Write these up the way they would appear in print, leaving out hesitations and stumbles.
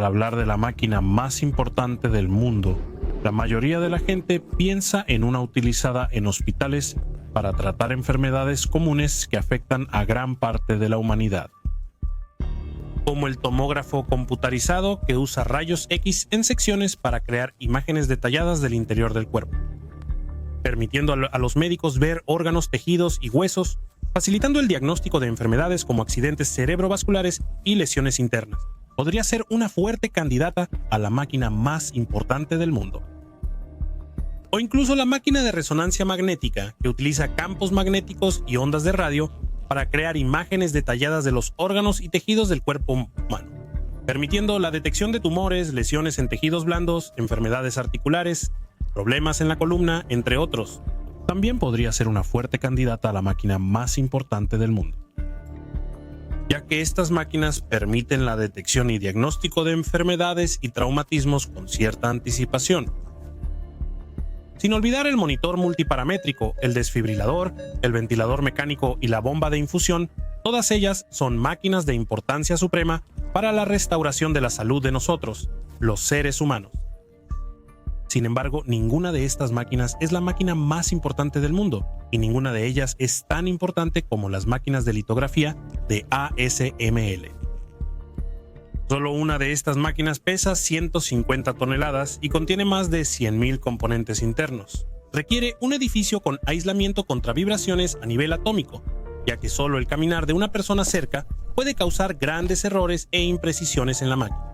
al hablar de la máquina más importante del mundo, la mayoría de la gente piensa en una utilizada en hospitales para tratar enfermedades comunes que afectan a gran parte de la humanidad, como el tomógrafo computarizado que usa rayos X en secciones para crear imágenes detalladas del interior del cuerpo, permitiendo a los médicos ver órganos, tejidos y huesos, facilitando el diagnóstico de enfermedades como accidentes cerebrovasculares y lesiones internas. Podría ser una fuerte candidata a la máquina más importante del mundo. O incluso la máquina de resonancia magnética, que utiliza campos magnéticos y ondas de radio para crear imágenes detalladas de los órganos y tejidos del cuerpo humano, permitiendo la detección de tumores, lesiones en tejidos blandos, enfermedades articulares, problemas en la columna, entre otros. También podría ser una fuerte candidata a la máquina más importante del mundo, ya que estas máquinas permiten la detección y diagnóstico de enfermedades y traumatismos con cierta anticipación. Sin olvidar el monitor multiparamétrico, el desfibrilador, el ventilador mecánico y la bomba de infusión, todas ellas son máquinas de importancia suprema para la restauración de la salud de nosotros, los seres humanos. Sin embargo, ninguna de estas máquinas es la máquina más importante del mundo, y ninguna de ellas es tan importante como las máquinas de litografía de ASML. Solo una de estas máquinas pesa 150 toneladas y contiene más de 100.000 componentes internos. Requiere un edificio con aislamiento contra vibraciones a nivel atómico, ya que solo el caminar de una persona cerca puede causar grandes errores e imprecisiones en la máquina.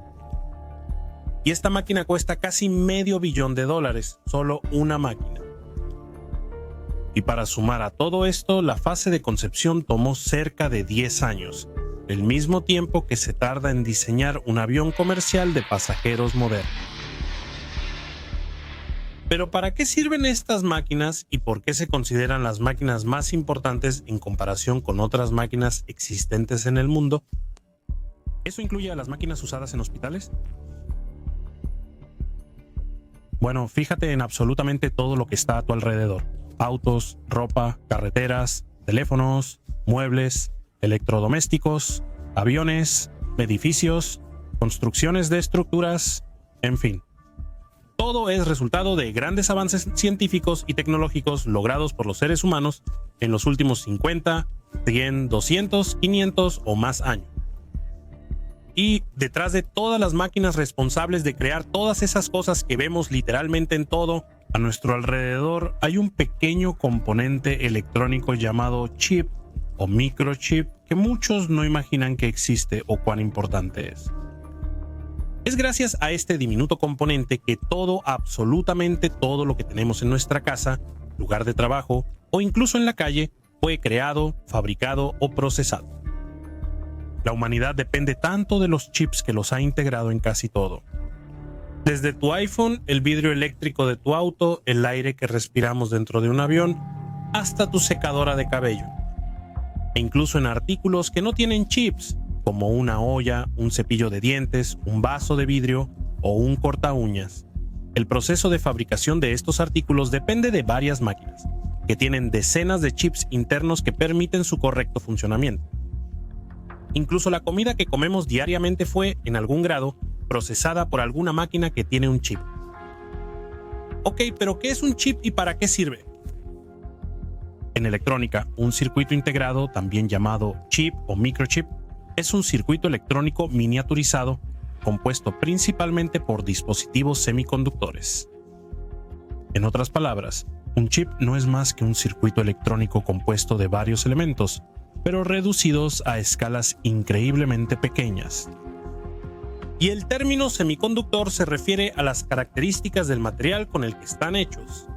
Y esta máquina cuesta casi $500 millones, solo una máquina. Y para sumar a todo esto, la fase de concepción tomó cerca de 10 años, el mismo tiempo que se tarda en diseñar un avión comercial de pasajeros moderno. Pero ¿para qué sirven estas máquinas y por qué se consideran las máquinas más importantes en comparación con otras máquinas existentes en el mundo? ¿Eso incluye a las máquinas usadas en hospitales? Bueno, fíjate en absolutamente todo lo que está a tu alrededor: autos, ropa, carreteras, teléfonos, muebles, electrodomésticos, aviones, edificios, construcciones de estructuras, en fin. Todo es resultado de grandes avances científicos y tecnológicos logrados por los seres humanos en los últimos 50, 100, 200, 500 o más años. Y detrás de todas las máquinas responsables de crear todas esas cosas que vemos literalmente en todo a nuestro alrededor, hay un pequeño componente electrónico llamado chip o microchip que muchos no imaginan que existe o cuán importante es. Es gracias a este diminuto componente que todo, absolutamente todo lo que tenemos en nuestra casa, lugar de trabajo o incluso en la calle fue creado, fabricado o procesado. La humanidad depende tanto de los chips que los ha integrado en casi todo. Desde tu iPhone, el vidrio eléctrico de tu auto, el aire que respiramos dentro de un avión, hasta tu secadora de cabello. E incluso en artículos que no tienen chips, como una olla, un cepillo de dientes, un vaso de vidrio o un corta uñas. El proceso de fabricación de estos artículos depende de varias máquinas, que tienen decenas de chips internos que permiten su correcto funcionamiento. Incluso la comida que comemos diariamente fue, en algún grado, procesada por alguna máquina que tiene un chip. Ok, pero ¿qué es un chip y para qué sirve? En electrónica, un circuito integrado, también llamado chip o microchip, es un circuito electrónico miniaturizado compuesto principalmente por dispositivos semiconductores. En otras palabras, un chip no es más que un circuito electrónico compuesto de varios elementos, pero reducidos a escalas increíblemente pequeñas. Y el término semiconductor se refiere a las características del material con el que están hechos.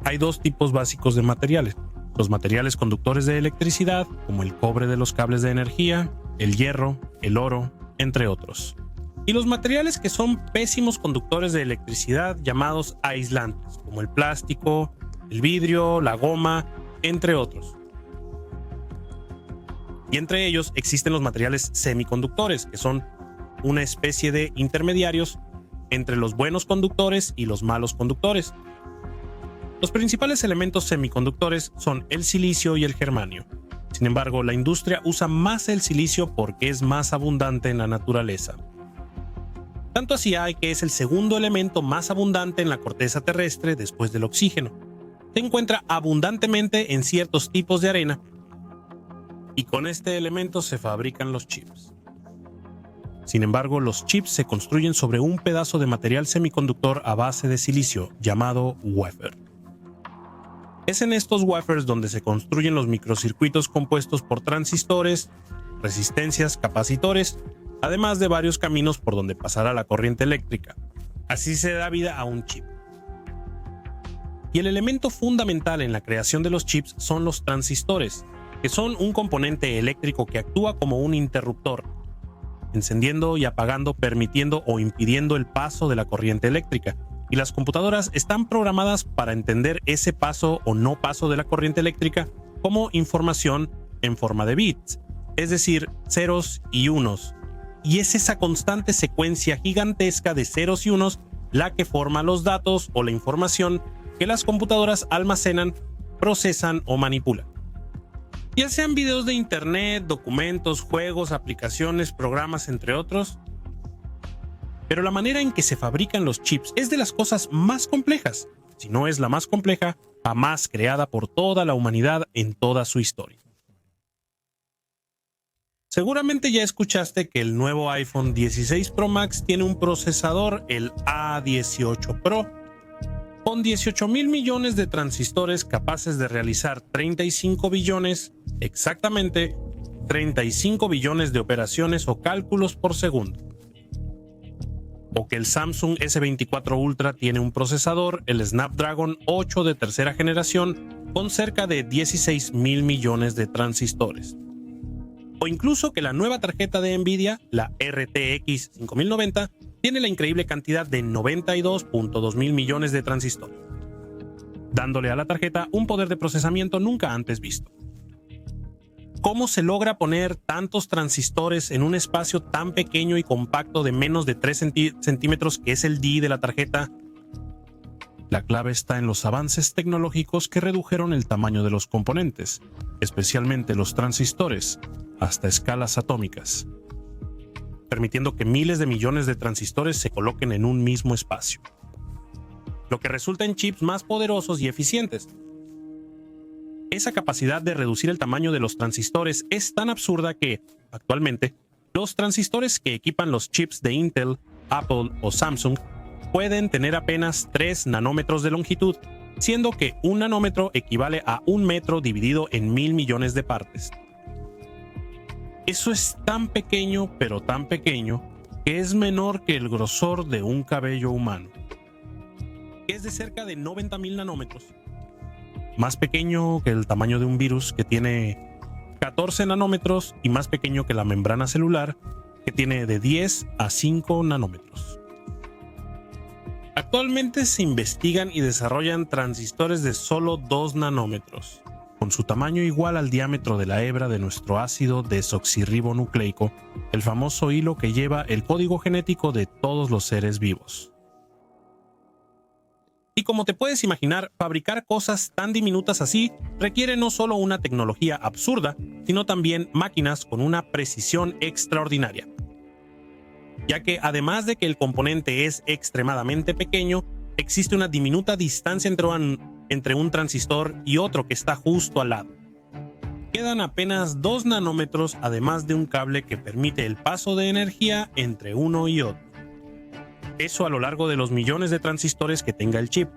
Hay dos tipos básicos de materiales: los materiales conductores de electricidad, como el cobre de los cables de energía, el hierro, el oro, entre otros. Y los materiales que son pésimos conductores de electricidad, llamados aislantes, como el plástico, el vidrio, la goma, entre otros. Y entre ellos existen los materiales semiconductores, que son una especie de intermediarios entre los buenos conductores y los malos conductores. Los principales elementos semiconductores son el silicio y el germanio. Sin embargo, la industria usa más el silicio porque es más abundante en la naturaleza. Tanto así hay que es el segundo elemento más abundante en la corteza terrestre después del oxígeno. Se encuentra abundantemente en ciertos tipos de arena y con este elemento se fabrican los chips. Sin embargo, los chips se construyen sobre un pedazo de material semiconductor a base de silicio llamado wafer. Es en estos wafers donde se construyen los microcircuitos compuestos por transistores, resistencias, capacitores, además de varios caminos por donde pasará la corriente eléctrica. Así se da vida a un chip. Y el elemento fundamental en la creación de los chips son los transistores, que son un componente eléctrico que actúa como un interruptor, encendiendo y apagando, permitiendo o impidiendo el paso de la corriente eléctrica. Y las computadoras están programadas para entender ese paso o no paso de la corriente eléctrica como información en forma de bits, es decir, ceros y unos. Y es esa constante secuencia gigantesca de ceros y unos la que forma los datos o la información que las computadoras almacenan, procesan o manipulan. Ya sean videos de internet, documentos, juegos, aplicaciones, programas, entre otros. Pero la manera en que se fabrican los chips es de las cosas más complejas, si no es la más compleja, jamás creada por toda la humanidad en toda su historia. Seguramente ya escuchaste que el nuevo iPhone 16 Pro Max tiene un procesador, el A18 Pro, con 18,000 millones de transistores capaces de realizar 35 billones, exactamente 35 billones de operaciones o cálculos por segundo. O que el Samsung S24 Ultra tiene un procesador, el Snapdragon 8 de tercera generación, con cerca de 16,000 millones de transistores. O incluso que la nueva tarjeta de Nvidia, la RTX 5090, tiene la increíble cantidad de 92.2 mil millones de transistores, dándole a la tarjeta un poder de procesamiento nunca antes visto. ¿Cómo se logra poner tantos transistores en un espacio tan pequeño y compacto de menos de 3 centímetros que es el DI de la tarjeta? La clave está en los avances tecnológicos que redujeron el tamaño de los componentes, especialmente los transistores, hasta escalas atómicas, permitiendo que miles de millones de transistores se coloquen en un mismo espacio, lo que resulta en chips más poderosos y eficientes. Esa capacidad de reducir el tamaño de los transistores es tan absurda que, actualmente, los transistores que equipan los chips de Intel, Apple o Samsung pueden tener apenas 3 nanómetros de longitud, siendo que un nanómetro equivale a 1 metro dividido en 1.000 millones de partes. Eso es tan pequeño, pero tan pequeño, que es menor que el grosor de un cabello humano, que es de cerca de 90,000 nanómetros. Más pequeño que el tamaño de un virus, que tiene 14 nanómetros, y más pequeño que la membrana celular, que tiene de 10 a 5 nanómetros. Actualmente se investigan y desarrollan transistores de solo 2 nanómetros, con su tamaño igual al diámetro de la hebra de nuestro ácido desoxirribonucleico, el famoso hilo que lleva el código genético de todos los seres vivos. Y como te puedes imaginar, fabricar cosas tan diminutas así requiere no solo una tecnología absurda, sino también máquinas con una precisión extraordinaria. Ya que además de que el componente es extremadamente pequeño, existe una diminuta distancia entre un transistor y otro que está justo al lado. Quedan apenas 2 nanómetros, además de un cable que permite el paso de energía entre uno y otro. Eso a lo largo de los millones de transistores que tenga el chip.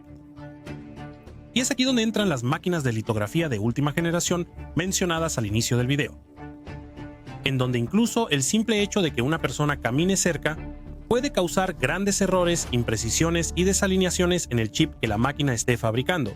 Y es aquí donde entran las máquinas de litografía de última generación mencionadas al inicio del video, en donde incluso el simple hecho de que una persona camine cerca puede causar grandes errores, imprecisiones y desalineaciones en el chip que la máquina esté fabricando.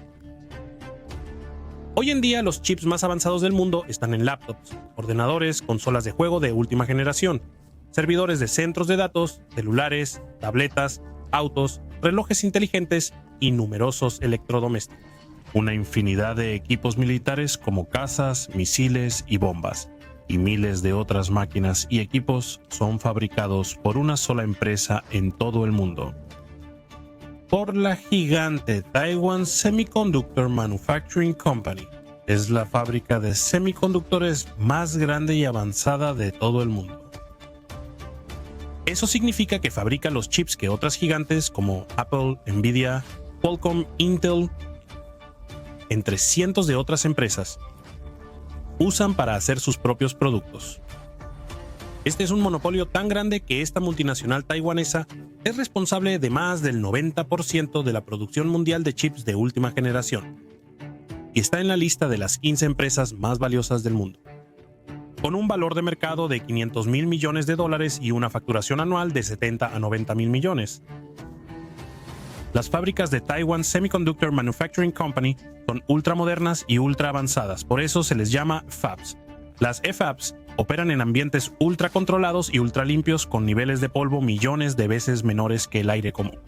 Hoy en día los chips más avanzados del mundo están en laptops, ordenadores, consolas de juego de última generación, servidores de centros de datos, celulares, tabletas, autos, relojes inteligentes y numerosos electrodomésticos. Una infinidad de equipos militares como cazas, misiles y bombas, y miles de otras máquinas y equipos son fabricados por una sola empresa en todo el mundo, por la gigante Taiwan Semiconductor Manufacturing Company. Es la fábrica de semiconductores más grande y avanzada de todo el mundo. Eso significa que fabrica los chips que otras gigantes como Apple, Nvidia, Qualcomm, Intel, entre cientos de otras empresas, usan para hacer sus propios productos. Este es un monopolio tan grande que esta multinacional taiwanesa es responsable de más del 90% de la producción mundial de chips de última generación y está en la lista de las 15 empresas más valiosas del mundo, con un valor de mercado de $500,000 millones y una facturación anual de 70 a 90 mil millones. Las fábricas de Taiwan Semiconductor Manufacturing Company son ultramodernas y ultra avanzadas, por eso se les llama fabs. Las fabs operan en ambientes ultra controlados y ultra limpios con niveles de polvo millones de veces menores que el aire común.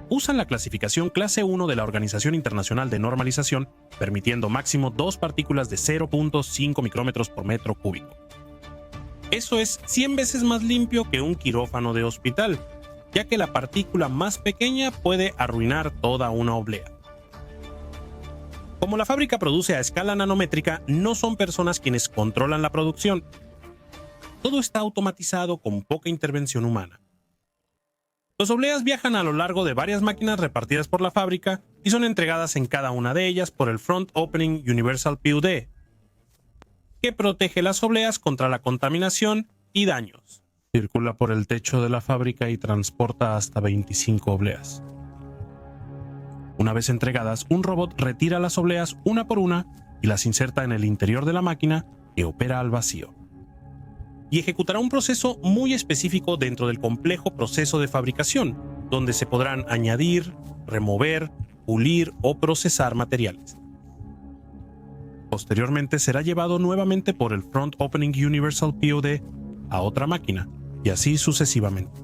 Usan la clasificación clase 1 de la Organización Internacional de Normalización, permitiendo máximo 2 partículas de 0.5 micrómetros por metro cúbico. Eso es 100 veces más limpio que un quirófano de hospital, ya que la partícula más pequeña puede arruinar toda una oblea. Como la fábrica produce a escala nanométrica, no son personas quienes controlan la producción. Todo está automatizado con poca intervención humana. Los obleas viajan a lo largo de varias máquinas repartidas por la fábrica y son entregadas en cada una de ellas por el Front Opening Universal PUD, que protege las obleas contra la contaminación y daños. Circula por el techo de la fábrica y transporta hasta 25 obleas. Una vez entregadas, un robot retira las obleas una por una y las inserta en el interior de la máquina que opera al vacío. Y ejecutará un proceso muy específico dentro del complejo proceso de fabricación, donde se podrán añadir, remover, pulir o procesar materiales. Posteriormente será llevado nuevamente por el Front Opening Universal PUD a otra máquina, y así sucesivamente.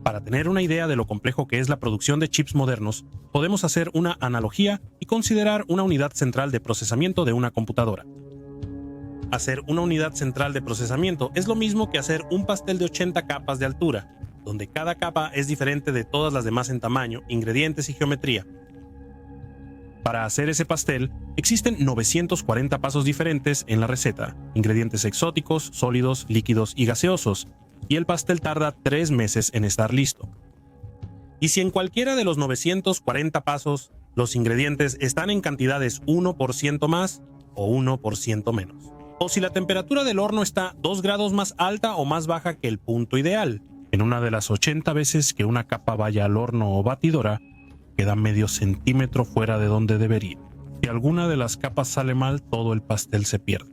Para tener una idea de lo complejo que es la producción de chips modernos, podemos hacer una analogía y considerar una unidad central de procesamiento de una computadora. Hacer una unidad central de procesamiento es lo mismo que hacer un pastel de 80 capas de altura, donde cada capa es diferente de todas las demás en tamaño, ingredientes y geometría. Para hacer ese pastel, existen 940 pasos diferentes en la receta, ingredientes exóticos, sólidos, líquidos y gaseosos, y el pastel tarda 3 meses en estar listo. Y si en cualquiera de los 940 pasos los ingredientes están en cantidades 1% más o 1% menos, o si la temperatura del horno está 2 grados más alta o más baja que el punto ideal, en una de las 80 veces que una capa vaya al horno o batidora, queda medio centímetro fuera de donde debería. Si alguna de las capas sale mal, todo el pastel se pierde.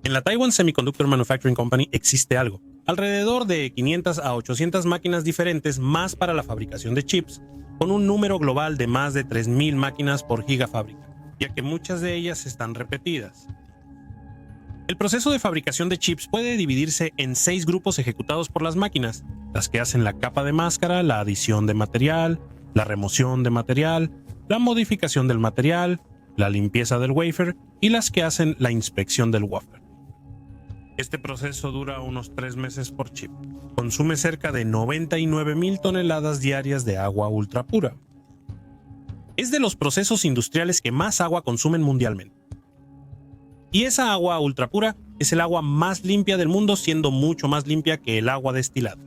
En la Taiwan Semiconductor Manufacturing Company existe algo, alrededor de 500 a 800 máquinas diferentes más para la fabricación de chips, con un número global de más de 3.000 máquinas por gigafábrica, ya que muchas de ellas están repetidas. El proceso de fabricación de chips puede dividirse en 6 grupos ejecutados por las máquinas, las que hacen la capa de máscara, la adición de material, la remoción de material, la modificación del material, la limpieza del wafer y las que hacen la inspección del wafer. Este proceso dura unos 3 meses por chip. Consume cerca de 99,000 toneladas diarias de agua ultra pura. Es de los procesos industriales que más agua consumen mundialmente. Y esa agua ultra pura es el agua más limpia del mundo, siendo mucho más limpia que el agua destilada.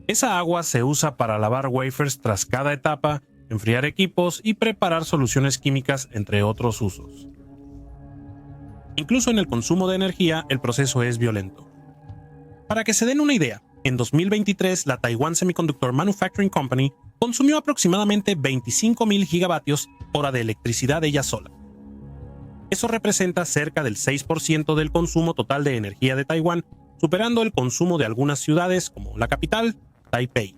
Esa agua se usa para lavar wafers tras cada etapa, enfriar equipos y preparar soluciones químicas, entre otros usos. Incluso en el consumo de energía, el proceso es violento. Para que se den una idea, en 2023 la Taiwan Semiconductor Manufacturing Company consumió aproximadamente 25,000 gigavatios hora de electricidad ella sola. Eso representa cerca del 6% del consumo total de energía de Taiwán, superando el consumo de algunas ciudades como la capital, Taipei.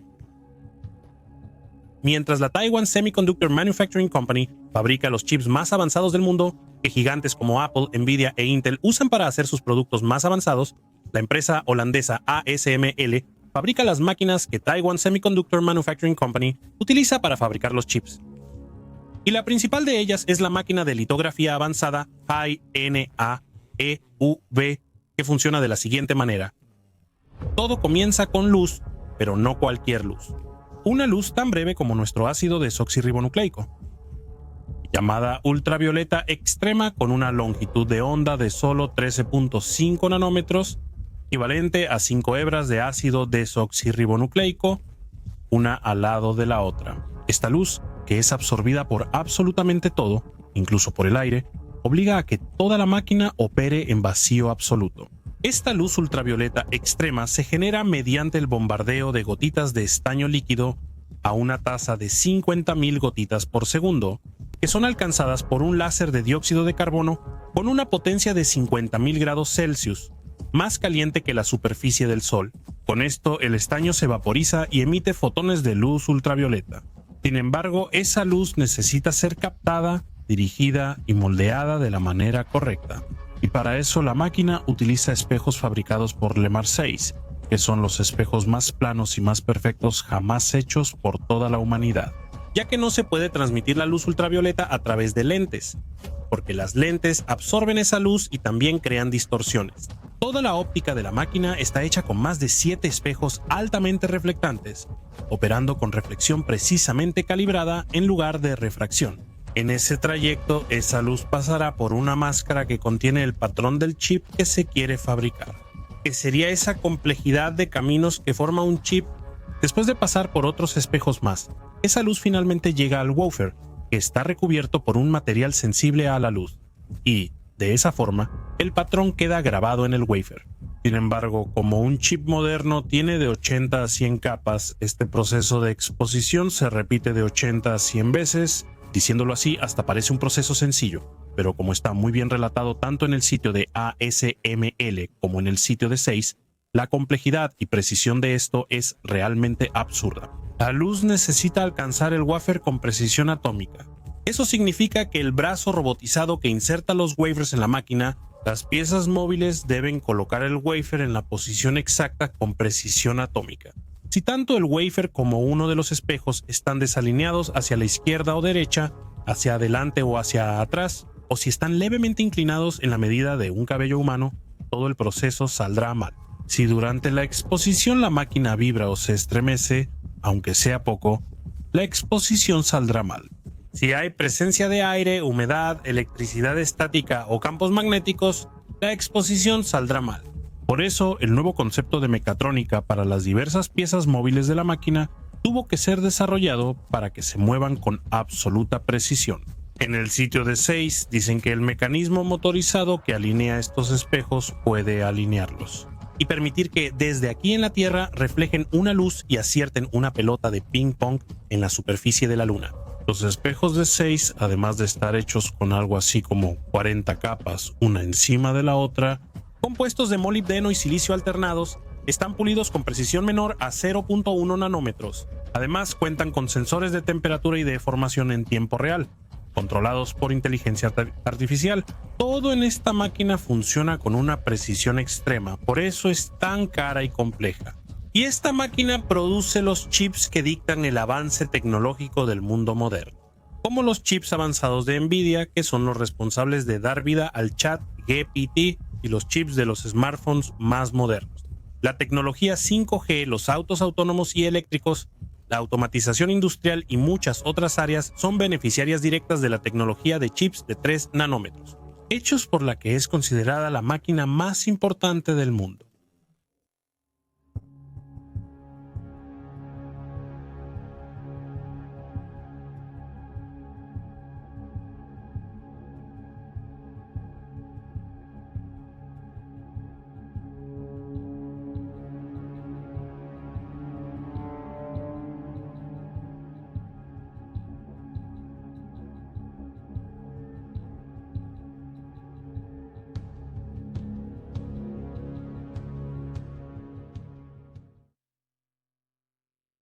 Mientras la Taiwan Semiconductor Manufacturing Company fabrica los chips más avanzados del mundo, que gigantes como Apple, Nvidia e Intel usan para hacer sus productos más avanzados, la empresa holandesa ASML fabrica las máquinas que Taiwan Semiconductor Manufacturing Company utiliza para fabricar los chips. Y la principal de ellas es la máquina de litografía avanzada High-NA EUV, que funciona de la siguiente manera. Todo comienza con luz, pero no cualquier luz. Una luz tan breve como nuestro ácido desoxirribonucleico. llamada ultravioleta extrema, con una longitud de onda de solo 13.5 nanómetros, equivalente a 5 hebras de ácido desoxirribonucleico, una al lado de la otra. Esta luz, que es absorbida por absolutamente todo, incluso por el aire, obliga a que toda la máquina opere en vacío absoluto. Esta luz ultravioleta extrema se genera mediante el bombardeo de gotitas de estaño líquido a una tasa de 50.000 gotitas por segundo, que son alcanzadas por un láser de dióxido de carbono con una potencia de 50.000 grados Celsius, más caliente que la superficie del Sol. Con esto, el estaño se vaporiza y emite fotones de luz ultravioleta. Sin embargo, esa luz necesita ser captada, dirigida y moldeada de la manera correcta. Y para eso la máquina utiliza espejos fabricados por Le Marseille, que son los espejos más planos y más perfectos jamás hechos por toda la humanidad, ya que no se puede transmitir la luz ultravioleta a través de lentes, porque las lentes absorben esa luz y también crean distorsiones. Toda la óptica de la máquina está hecha con más de 7 espejos altamente reflectantes, operando con reflexión precisamente calibrada en lugar de refracción. En ese trayecto, esa luz pasará por una máscara que contiene el patrón del chip que se quiere fabricar, que sería esa complejidad de caminos que forma un chip. Después de pasar por otros espejos más, esa luz finalmente llega al wafer, que está recubierto por un material sensible a la luz, y, de esa forma, el patrón queda grabado en el wafer. Sin embargo, como un chip moderno tiene de 80 a 100 capas, este proceso de exposición se repite de 80 a 100 veces. Diciéndolo así, hasta parece un proceso sencillo, pero como está muy bien relatado tanto en el sitio de ASML como en el sitio de 6, la complejidad y precisión de esto es realmente absurda. La luz necesita alcanzar el wafer con precisión atómica. Eso significa que el brazo robotizado que inserta los wafers en la máquina, las piezas móviles deben colocar el wafer en la posición exacta con precisión atómica. Si tanto el wafer como uno de los espejos están desalineados hacia la izquierda o derecha, hacia adelante o hacia atrás, o si están levemente inclinados en la medida de un cabello humano, todo el proceso saldrá mal. Si durante la exposición la máquina vibra o se estremece, aunque sea poco, la exposición saldrá mal. Si hay presencia de aire, humedad, electricidad estática o campos magnéticos, la exposición saldrá mal. Por eso, el nuevo concepto de mecatrónica para las diversas piezas móviles de la máquina tuvo que ser desarrollado para que se muevan con absoluta precisión. En el sitio de 6 dicen que el mecanismo motorizado que alinea estos espejos puede alinearlos y permitir que desde aquí en la Tierra reflejen una luz y acierten una pelota de ping pong en la superficie de la Luna. Los espejos de 6, además de estar hechos con algo así como 40 capas una encima de la otra, compuestos de molibdeno y silicio alternados, están pulidos con precisión menor a 0.1 nanómetros. Además, cuentan con sensores de temperatura y de deformación en tiempo real, controlados por inteligencia artificial. Todo en esta máquina funciona con una precisión extrema, por eso es tan cara y compleja. Y esta máquina produce los chips que dictan el avance tecnológico del mundo moderno, como los chips avanzados de Nvidia, que son los responsables de dar vida al chat GPT, y los chips de los smartphones más modernos. La tecnología 5G, los autos autónomos y eléctricos, la automatización industrial y muchas otras áreas son beneficiarias directas de la tecnología de chips de 3 nanómetros, hechos por la que es considerada la máquina más importante del mundo.